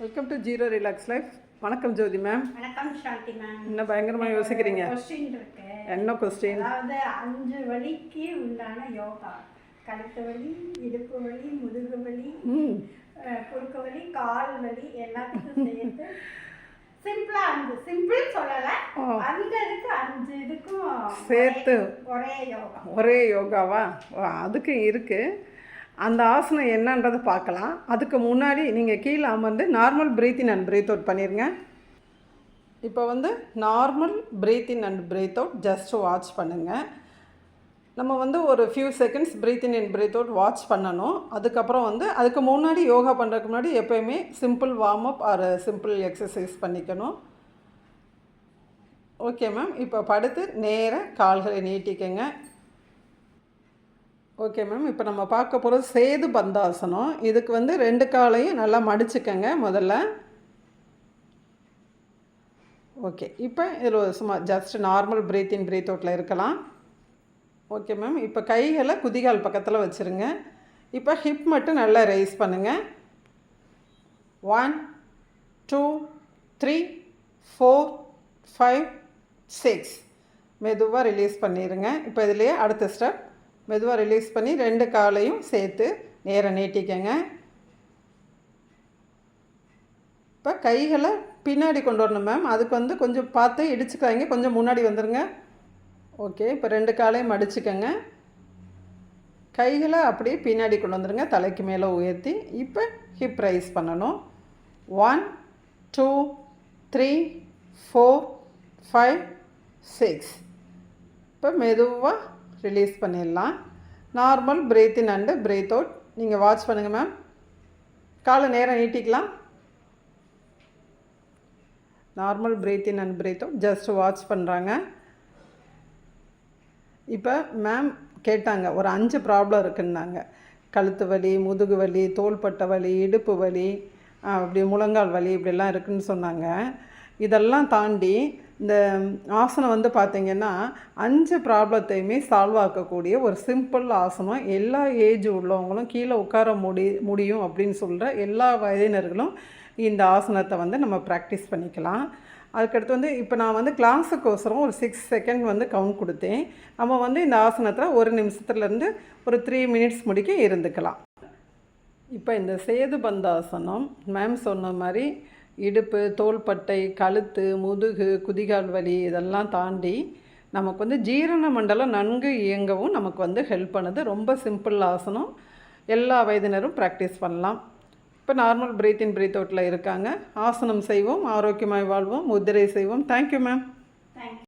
Welcome to zero relax life. வணக்கம் ஜோதி ma'am. வணக்கம் சாந்தி ma'am. என்ன பயங்கரமாக யோசிக்கிறீங்க? கொஸ்டின் இருக்கு. என்ன கொஸ்டின்? அதாவது 5 வலிக்கு உண்டான யோகா. கழுத்து வலி, இடுப்பு வலி, முதுகு வலி, குறுக்கு வலி, கால் வலி எல்லாத்துக்கும் சேர்த்து சிம்பிளா சிம்பிள் சொல்லல, அந்த இதுக்கு 5 இதுக்கும் சேர்த்து ஒரே யோகாவா? அதுக்கு இருக்குது. அந்த ஆசனம் என்னன்றது பார்க்கலாம். அதுக்கு முன்னாடி நீங்கள் கீழே அமர்ந்து normal breathe in and breathe out பண்ணிடுங்க. இப்போ normal breathe in and breathe out just watch பண்ணுங்கள். நம்ம ஒரு few seconds breathe in and breathe out watch பண்ணணும். அதுக்கப்புறம் அதுக்கு முன்னாடி யோகா பண்ணுறதுக்கு முன்னாடி எப்போயுமே simple warm up or simple exercise பண்ணிக்கணும். Okay ma'am. இப்போ படுத்து நேராக கால்களை நீட்டிக்கங்க. Okay ma'am. இப்போ நம்ம பார்க்க போகிறது சேது பந்தாசனம். இதுக்கு 2 காலையும் நல்லா மடிச்சுக்கங்க முதல்ல. ஓகே. இப்போ இதில் சும்மா ஜஸ்ட் நார்மல் பிரீத் இன் பிரீத் அவுட்டில் இருக்கலாம். Okay ma'am. இப்போ கைகளை குதிகால் பக்கத்தில் வச்சுருங்க. இப்போ ஹிப் மட்டும் நல்லா ரைஸ் பண்ணுங்கள். 1 2 3 4 5 6 மெதுவாக ரிலீஸ் பண்ணிடுங்க. இப்போ இதுலேயே அடுத்த ஸ்டெப் மெதுவாக ரிலீஸ் பண்ணி 2 காலையும் சேர்த்து நேராக நீட்டிக்கங்க. இப்போ கைகளை பின்னாடி கொண்டு வரணும் மேம். அதுக்கு கொஞ்சம் பார்த்து இடிச்சுக்காங்க. கொஞ்சம் முன்னாடி வந்துடுங்க. ஓகே. இப்போ 2 காலையும் மடிச்சுக்கங்க. கைகளை அப்படியே பின்னாடி கொண்டு வந்துடுங்க, தலைக்கு மேலே உயர்த்தி. இப்போ ஹிப் ரைஸ் பண்ணணும். 1 2 3 4 5 6 இப்போ மெதுவாக ரிலீஸ் பண்ணிடலாம். Normal breathe in and breathe out நீங்கள் வாட்ச் பண்ணுங்கள் மேம். காலை நேரம் நீட்டிக்கலாம். Normal breathe in and breathe out just watch பண்ணுறாங்க. இப்போ மேம் கேட்டாங்க, ஒரு 5 ப்ராப்ளம் இருக்குன்னாங்க. கழுத்து வலி, முதுகு வலி, தோள்பட்டை வலி, இடுப்பு வலி, அப்படி முழங்கால் வலி இப்படிலாம் இருக்குதுன்னு சொன்னாங்க. இதெல்லாம் தாண்டி இந்த ஆசனம் பார்த்திங்கன்னா 5 ப்ராப்ளத்தையுமே சால்வ் ஆக்கக்கூடிய ஒரு சிம்பிள் ஆசனம். எல்லா ஏஜ் உள்ளவங்களும் கீழே உட்கார முடியும் அப்படின்னு சொல்கிற எல்லா வயதினர்களும் இந்த ஆசனத்தை நம்ம ப்ராக்டிஸ் பண்ணிக்கலாம். அதுக்கடுத்து இப்போ நான் கிளாஸுக்கோசரம் ஒரு 6 செகண்ட் கவுண்ட் கொடுத்தேன். நம்ம இந்த ஆசனத்தில் 1 நிமிஷத்துலேருந்து ஒரு 3 மினிட்ஸ் முடிக்க இருந்துக்கலாம். இப்போ இந்த சேது பந்தாசனம் மேம் சொன்ன மாதிரி இடுப்பு, தோள்பட்டை, கழுத்து, முதுகு, குதிகால் வலி இதெல்லாம் தாண்டி நமக்கு ஜீரண மண்டலம் நன்கு இயங்கவும் நமக்கு ஹெல்ப் பண்ணுது. ரொம்ப சிம்பிள் ஆசனம். எல்லா வயதினரும் ப்ராக்டிஸ் பண்ணலாம். இப்போ நார்மல் பிரீத் இன் பிரீத் அவுட்டில் இருக்காங்க. ஆசனம் செய்வோம், ஆரோக்கியமாய் வாழ்வோம், முத்திரை செய்வோம். Thank you ma'am.